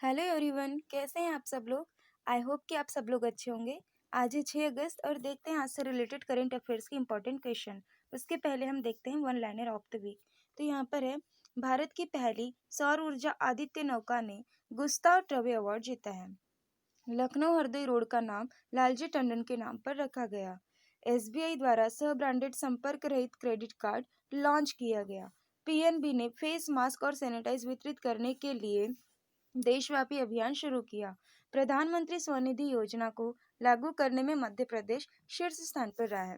Hello everyone, कैसे हैं आप सब लोग। आई होप कि आप सब लोग अच्छे होंगे। आज है 6 अगस्त और देखते हैं आज से रिलेटेड करंट अफेयर्स की इंपॉर्टेंट क्वेश्चन। उसके पहले हम देखते हैं one liner of the week. तो यहाँ पर है, भारत की पहली सौर ऊर्जा आदित्य नौका ने गुस्ताव ट्रवे अवार्ड जीता है। लखनऊ हरदोई रोड का नाम लालजी टंडन के नाम पर रखा गया। एसबीआई द्वारा सह ब्रांडेड संपर्क रहित क्रेडिट कार्ड लॉन्च किया गया। पीएनबी ने फेस मास्क और सैनिटाइज वितरित करने के लिए देशव्यापी अभियान शुरू किया। प्रधानमंत्री स्वनिधि योजना को लागू करने में मध्य प्रदेश शीर्ष स्थान पर रहा है।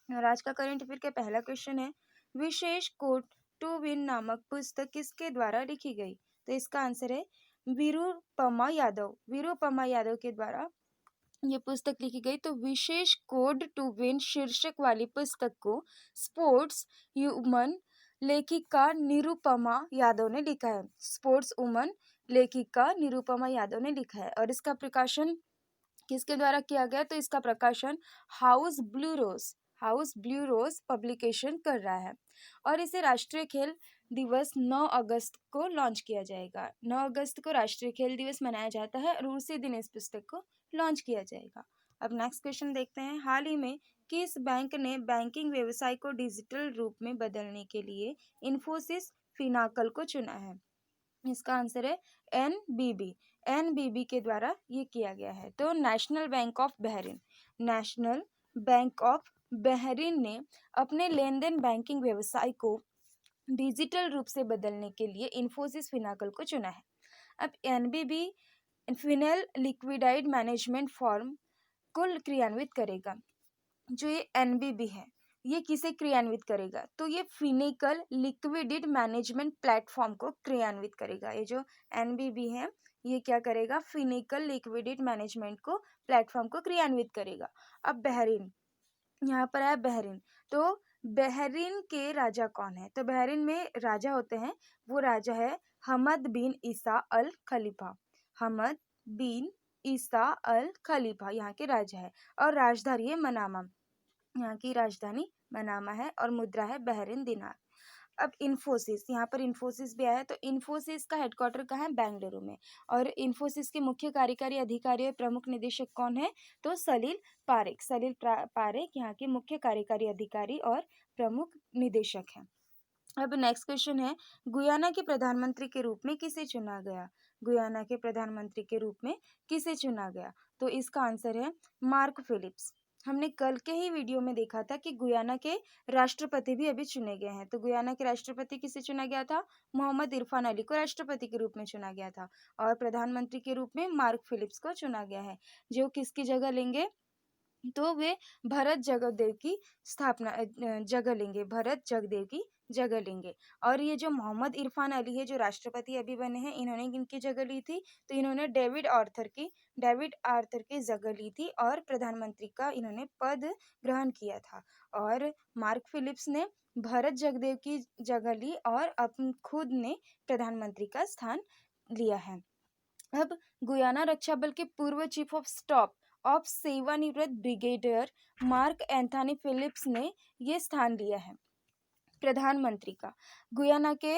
और आज का करंट अफेयर का पहला क्वेश्चन है, विशेष कोट टू विन नामक पुस्तक किसके द्वारा लिखी गई। तो इसका आंसर है विरूपमा यादव। विरूपमा यादव के द्वारा ये पुस्तक लिखी गई। तो विशेष कोड टू विन शीर्षक वाली पुस्तक को स्पोर्ट्स वुमन लेखिका निरुपमा यादव ने लिखा है। स्पोर्ट्स वुमन लेखिका निरुपमा यादव ने लिखा है और इसका प्रकाशन किसके द्वारा किया गया। तो इसका प्रकाशन हाउस ब्लू रोज पब्लिकेशन कर रहा है और इसे राष्ट्रीय खेल दिवस 9 अगस्त को लॉन्च किया जाएगा। 9 अगस्त को राष्ट्रीय खेल दिवस मनाया जाता है और उसी दिन इस पुस्तक को लॉन्च किया जाएगा। अब नेक्स्ट क्वेश्चन देखते हैं, हाल ही में किस बैंक ने बैंकिंग व्यवसाय को डिजिटल रूप में बदलने के लिए इन्फोसिस फिनाकल को चुना है। इसका आंसर है एनबीबी के द्वारा ये किया गया है। तो नेशनल बैंक ऑफ बहरीन ने अपने लेन देन बैंकिंग व्यवसाय को डिजिटल रूप से बदलने के लिए इन्फोसिस फिनाकल को चुना है। अब एनबीबी फिनेल लिक्विडाइड मैनेजमेंट फॉर्म को क्रियान्वित करेगा। जो ये एनबीबी है ये किसे क्रियान्वित करेगा। तो ये फिनिकल लिक्विडिड मैनेजमेंट प्लेटफॉर्म को क्रियान्वित करेगा। ये जो एनबीबी है ये क्या करेगा, फिनिकल लिक्विडिड मैनेजमेंट को प्लेटफॉर्म को क्रियान्वित करेगा। अब बहरीन, यहाँ पर है बहरीन। तो बहरीन के राजा कौन है। तो बहरीन में राजा होते हैं, वो राजा है हमद बिन ईसा अल खलीफा। हमद बिन ईसा अल खलीफा यहाँ के राजा है और राजधानी है मनामा। यहाँ की राजधानी मनामा है और मुद्रा है बहरीन दिनार। अब इन्फोसिस, यहाँ पर इन्फोसिस भी आया है। तो इन्फोसिस का हेडक्वार्टर कहाँ है, बेंगलुरु में। और इन्फोसिस के मुख्य कार्यकारी अधिकारी और प्रमुख निदेशक कौन है। तो सलील पारेख यहाँ के मुख्य कार्यकारी अधिकारी और प्रमुख निदेशक हैं। अब नेक्स्ट क्वेश्चन है, गुयाना के प्रधानमंत्री के रूप में किसे चुना गया। गुयाना के प्रधानमंत्री के रूप में किसे चुना गया। तो इसका आंसर है मार्क फिलिप्स। हमने कल के ही वीडियो में देखा था कि गुयाना के राष्ट्रपति भी अभी चुने गए हैं। तो गुयाना के राष्ट्रपति किसे चुना गया था, मोहम्मद इरफान अली को राष्ट्रपति के रूप में चुना गया था और प्रधानमंत्री के रूप में मार्क फिलिप्स को चुना गया है, जो किसकी जगह लेंगे। तो वे भरत जगदेव की भरत जगदेव की जगह लेंगे। और ये जो मोहम्मद इरफान अली है जो राष्ट्रपति अभी बने हैं, इन्होंने किनकी जगह ली थी। तो इन्होंने डेविड आर्थर की जगह ली थी और प्रधानमंत्री का इन्होंने पद ग्रहण किया था। और मार्क फिलिप्स ने भरत जगदेव की जगह ली और अपन खुद ने प्रधानमंत्री का स्थान लिया है। अब गुयाना रक्षा बल के पूर्व चीफ ऑफ स्टाफ ऑफ सेवानिवृत्त ब्रिगेडियर मार्क एंथनी फिलिप्स ने ये स्थान लिया है प्रधानमंत्री का गुयाना के।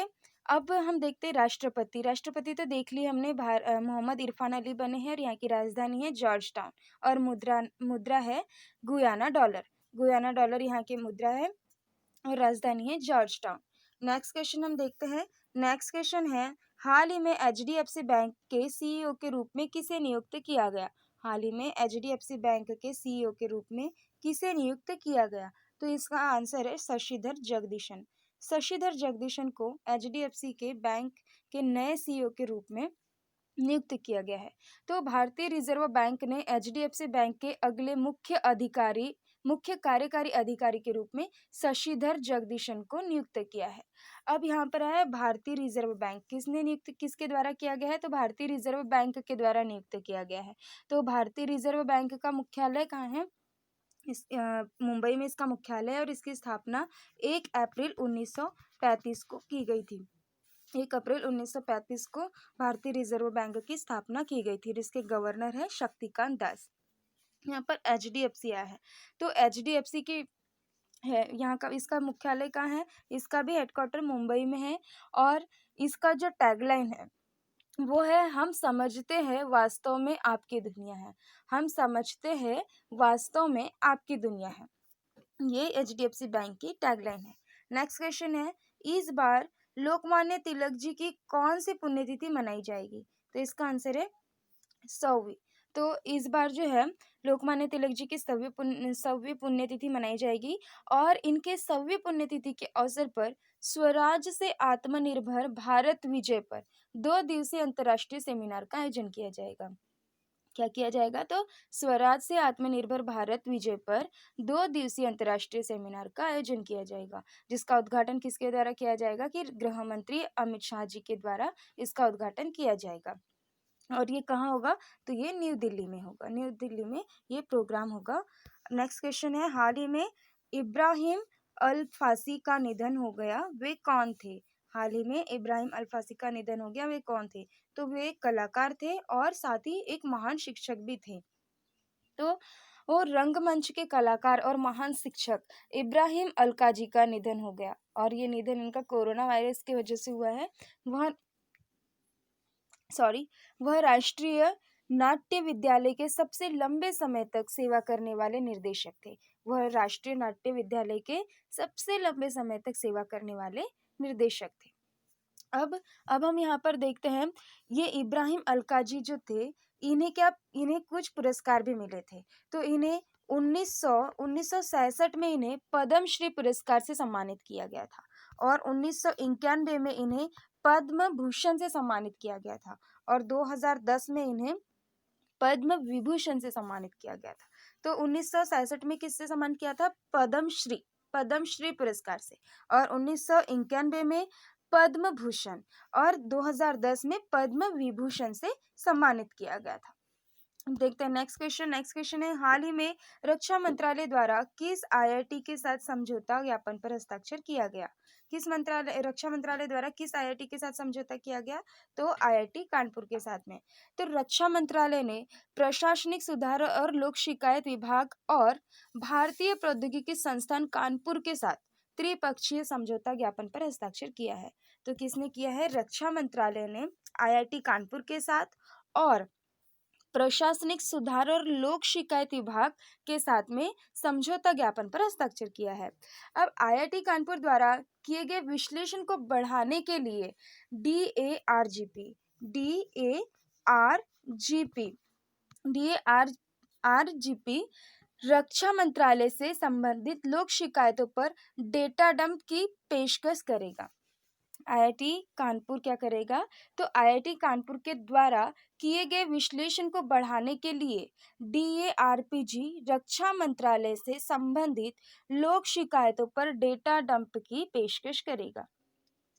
अब हम देखते हैं राष्ट्रपति तो देख ली हमने, मोहम्मद इरफान अली बने हैं और यहाँ की राजधानी है जॉर्ज टाउन और मुद्रा है गुयाना डॉलर यहाँ की मुद्रा है और राजधानी है जॉर्ज टाउन। नेक्स्ट क्वेश्चन हम देखते हैं। नेक्स्ट क्वेश्चन है, हाल ही में एचडीएफसी बैंक के सीईओ के रूप में किसे नियुक्त किया गया। हाल ही में एचडीएफसी बैंक के सीईओ के रूप में किसे नियुक्त किया गया। तो इसका आंसर है शशिधर जगदीशन को एचडीएफसी के बैंक के नए सीईओ के रूप में नियुक्त किया गया है। तो भारतीय रिजर्व बैंक ने एचडीएफसी बैंक के अगले मुख्य कार्यकारी अधिकारी के रूप में शशिधर जगदीशन को नियुक्त किया है। अब यहाँ पर है भारतीय रिजर्व बैंक किसके द्वारा किया गया है। तो भारतीय रिजर्व बैंक के द्वारा नियुक्त किया गया है। तो भारतीय रिजर्व बैंक का मुख्यालय कहाँ है, मुंबई में इसका मुख्यालय है और इसकी स्थापना 1 अप्रैल 1935 को की गई थी। 1 अप्रैल 1935 को भारतीय रिजर्व बैंक की स्थापना की गई थी और इसके गवर्नर है शक्तिकांत दास। यहाँ पर एचडीएफसी आया है। तो एचडीएफसी की है यहाँ का, इसका मुख्यालय कहाँ है, इसका भी हेडक्वार्टर मुंबई में है और इसका जो टैगलाइन है वो है हम समझते हैं वास्तव में आपकी दुनिया है। हम समझते हैं वास्तव में आपकी दुनिया है। ये एचडीएफसी बैंक की टैगलाइन है। नेक्स्ट क्वेश्चन है, इस बार लोकमान्य तिलक जी की कौन सी पुण्यतिथि मनाई जाएगी? तो इसका आंसर है 100वीं। तो इस बार जो है लोकमान्य तिलक जी की 100वीं पुण्यतिथि मनाई जाएगी और इनके 100वीं पुण्यतिथि के अवसर पर स्वराज से आत्मनिर्भर भारत विजय पर 2 दिवसीय अंतर्राष्ट्रीय सेमिनार का आयोजन किया जाएगा। क्या किया जाएगा? तो स्वराज से आत्मनिर्भर भारत विजय पर 2 दिवसीय अंतर्राष्ट्रीय सेमिनार का आयोजन किया जाएगा, जिसका उद्घाटन किसके द्वारा किया जाएगा? कि गृह मंत्री अमित शाह जी के द्वारा इसका उद्घाटन किया जाएगा। और ये कहाँ होगा? तो ये न्यू दिल्ली में होगा। न्यू दिल्ली में ये प्रोग्राम होगा। नेक्स्ट क्वेश्चन है, हाल ही में इब्राहिम अल फासी का निधन हो गया, वे कौन थे? हाल ही में इब्राहिम अल फासी का निधन हो गया, वे कौन थे? तो वे एक कलाकार थे और साथ ही एक महान शिक्षक भी थे। तो वो रंगमंच के कलाकार और महान शिक्षक इब्राहिम अलकाजी का निधन हो गया और ये निधन इनका कोरोना वायरस की वजह से हुआ है। वह राष्ट्रीय नाट्य विद्यालय के सबसे लंबे समय तक सेवा करने वाले निर्देशक थे। वह राष्ट्रीय नाट्य विद्यालय के सबसे लंबे समय तक सेवा करने वाले निर्देशक थे। अब हम यहाँ पर देखते हैं, ये इब्राहिम अलकाजी जो थे, इन्हें कुछ पुरस्कार भी मिले थे। तो इन्हें 1967 में इन्हें पद्मश्री पुरस्कार से सम्मानित किया गया था और 1991 में इन्हें पद्म भूषण से सम्मानित किया गया था और 2010 में इन्हें पद्म विभूषण से सम्मानित किया गया था। तो 1967 में किससे सम्मानित किया था? पद्मश्री पुरस्कार से, और 1991 में पद्म भूषण और 2010 में पद्म विभूषण से सम्मानित किया गया था। देखते हैं नेक्स्ट क्वेश्चन है, हाल ही में रक्षा मंत्रालय द्वारा किस आईआईटी के साथ समझौता ज्ञापन पर हस्ताक्षर किया गया? रक्षा मंत्रालय द्वारा किस आईआईटी के साथ समझौता किया गया? तो आईआईटी कानपुर के साथ में। तो रक्षा मंत्रालय ने प्रशासनिक सुधार और लोक शिकायत विभाग और भारतीय प्रौद्योगिकी संस्थान कानपुर के साथ त्रिपक्षीय समझौता ज्ञापन पर हस्ताक्षर किया है। तो किसने किया है? रक्षा मंत्रालय ने आईआईटी कानपुर के साथ और प्रशासनिक सुधार और लोक शिकायत विभाग के साथ में समझौता ज्ञापन पर हस्ताक्षर किया है। अब आईआईटी कानपुर द्वारा किए गए विश्लेषण को बढ़ाने के लिए डीएआरजीपी रक्षा मंत्रालय से संबंधित लोक शिकायतों पर डेटा डंप की पेशकश करेगा। आईआईटी कानपुर क्या करेगा? तो आईआईटी कानपुर के द्वारा किए गए विश्लेषण को बढ़ाने के लिए डीएआरपीजी रक्षा मंत्रालय से संबंधित लोक शिकायतों पर डेटा डंप की पेशकश करेगा।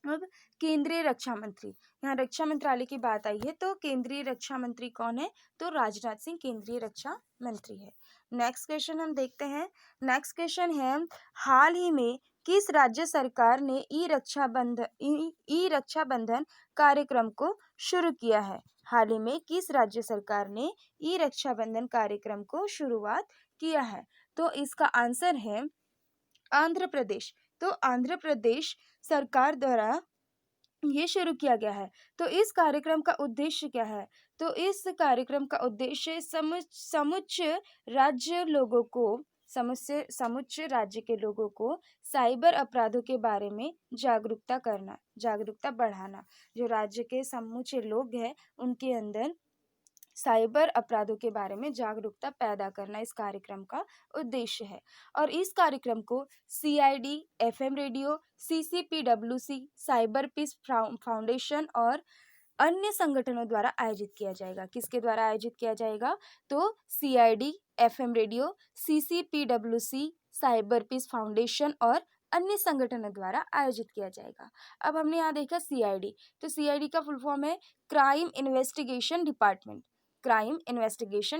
अब केंद्रीय रक्षा मंत्री, यहाँ रक्षा मंत्रालय की बात आई है, तो केंद्रीय रक्षा मंत्री कौन है? तो राजनाथ सिंह केंद्रीय रक्षा मंत्री है। नेक्स्ट क्वेश्चन हम देखते हैं। नेक्स्ट क्वेश्चन है, हाल ही में किस राज्य सरकार ने ई रक्षा बंधन कार्यक्रम को शुरू किया है? हाल ही में किस राज्य सरकार ने ई रक्षा बंधन कार्यक्रम को शुरुआत किया है? तो इसका आंसर है आंध्र प्रदेश। तो आंध्र प्रदेश सरकार द्वारा ये शुरू किया गया है। तो इस कार्यक्रम का उद्देश्य क्या है? तो इस कार्यक्रम का उद्देश्य समुच्च राज्य के लोगों को साइबर अपराधों के बारे में जागरूकता बढ़ाना। जो राज्य के समुच्च लोग हैं उनके अंदर साइबर अपराधों के बारे में जागरूकता पैदा करना इस कार्यक्रम का उद्देश्य है। और इस कार्यक्रम को CID, FM radio, CCPWC, cyber peace foundation और अन्य संगठनों द्वारा आयोजित किया जाएगा। किसके द्वारा आयोजित किया जाएगा? तो CID, FM radio, CCPWC, cyber peace foundation और अन्य संगठनों द्वारा आयोजित किया जाएगा। अब हमने यहाँ देखा सीआईडी, तो सीआईडी का फुल फॉर्म है क्राइम इन्वेस्टिगेशन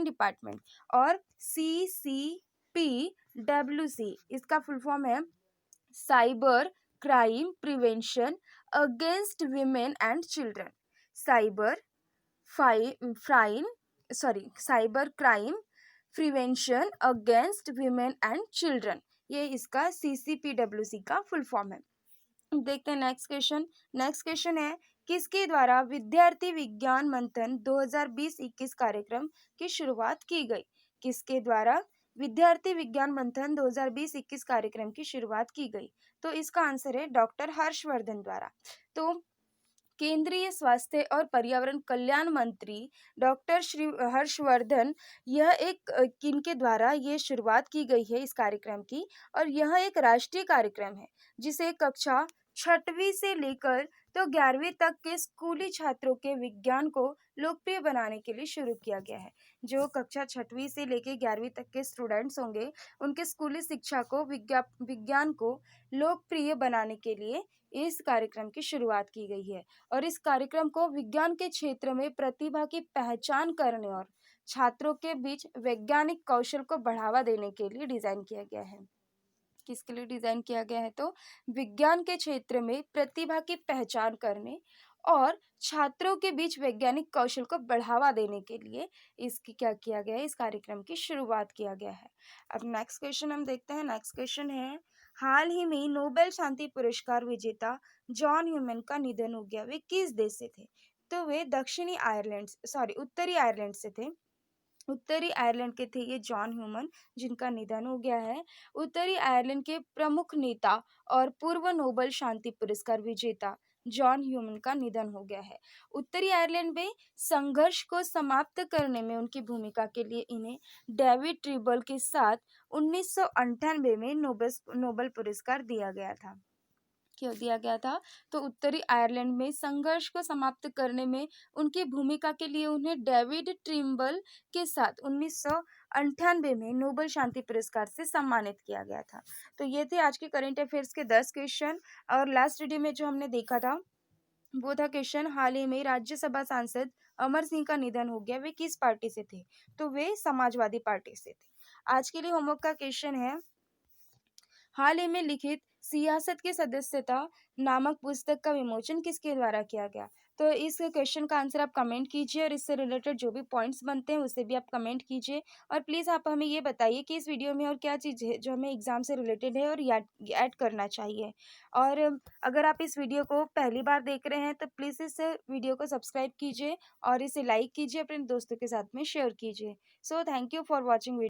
डिपार्टमेंट और सीसीपीडब्ल्यूसी इसका फुल फॉर्म है cyber crime prevention against women and children. Cyber crime prevention against women and children, ये इसका सीसीपीडब्ल्यूसी का फुल फॉर्म है। देखते हैं नेक्स्ट क्वेश्चन है, किसके द्वारा विद्यार्थी विज्ञान मंथन 2020-21 कार्यक्रम की शुरुआत की गई? किसके द्वारा विद्यार्थी विज्ञान मंथन 2020-21 कार्यक्रम की शुरुआत की गई? तो इसका आंसर है डॉक्टर हर्षवर्धन द्वारा। तो केंद्रीय स्वास्थ्य और पर्यावरण कल्याण मंत्री डॉक्टर श्री हर्षवर्धन, यह एक किनके द्वारा ये शुरुआत की गई है इस कार्यक्रम की, और यह एक राष्ट्रीय कार्यक्रम है जिसे कक्षा 6वीं से लेकर तो 11वीं तक के स्कूली छात्रों के विज्ञान को लोकप्रिय बनाने के लिए शुरू किया गया है। जो कक्षा 6वीं से लेकर 11वीं तक के स्टूडेंट्स होंगे, उनके स्कूली शिक्षा को विज्ञान को लोकप्रिय बनाने के लिए इस कार्यक्रम की शुरुआत की गई है। और इस कार्यक्रम को विज्ञान के क्षेत्र में प्रतिभा की पहचान करने और छात्रों के बीच वैज्ञानिक कौशल को बढ़ावा देने के लिए डिजाइन किया गया है। किसके लिए डिजाइन किया गया है? तो विज्ञान के क्षेत्र में प्रतिभा की पहचान करने और छात्रों के बीच वैज्ञानिक कौशल को बढ़ावा देने के लिए इसकी क्या किया गया है, इस कार्यक्रम की शुरुआत किया गया है। अब नेक्स्ट क्वेश्चन हम देखते हैं। नेक्स्ट क्वेश्चन है, हाल ही में नोबेल शांति पुरस्कार विजेता जॉन ह्यूमन का निधन हो गया। वे किस देश से थे? तो वे उत्तरी आयरलैंड से थे। उत्तरी आयरलैंड के थे ये जॉन ह्यूमन, जिनका निधन हो गया है। उत्तरी आयरलैंड के प्रमुख नेता और पूर्व नोबेल शांति पुरस्कार विजेता जॉन ह्यूमन का निधन हो गया है। उत्तरी आयरलैंड में संघर्ष को समाप्त करने में उनकी भूमिका के लिए इन्हें डेविड ट्रिबल के साथ 1998 में नोबेल पुरस्कार दिया गया था। क्यों दिया गया था? तो उत्तरी आयरलैंड में संघर्ष को समाप्त करने में उनकी भूमिका के लिए उन्हें डेविड ट्रिम्बल के साथ 1998 में नोबेल शांति पुरस्कार से सम्मानित किया गया था। तो ये थे आज के करंट अफेयर्स के 10 क्वेश्चन। और लास्ट वीडियो में जो हमने देखा था वो था क्वेश्चन, हाल ही में राज्यसभा सांसद अमर सिंह का निधन हो गया। वे किस पार्टी से थे? तो वे समाजवादी पार्टी से थे। आज के लिए होमवर्क का क्वेश्चन है, हाल ही में लिखित सियासत की सदस्यता नामक पुस्तक का विमोचन किसके द्वारा किया गया? तो इस क्वेश्चन का आंसर आप कमेंट कीजिए और इससे रिलेटेड जो भी पॉइंट्स बनते हैं उसे भी आप कमेंट कीजिए। और प्लीज़ आप हमें ये बताइए कि इस वीडियो में और क्या चीज़ है जो हमें एग्जाम से रिलेटेड है और ऐड करना चाहिए। और अगर आप इस वीडियो को पहली बार देख रहे हैं तो प्लीज़ इस वीडियो को सब्सक्राइब कीजिए और इसे लाइक कीजिए, अपने दोस्तों के साथ में शेयर कीजिए। So thank you for watching.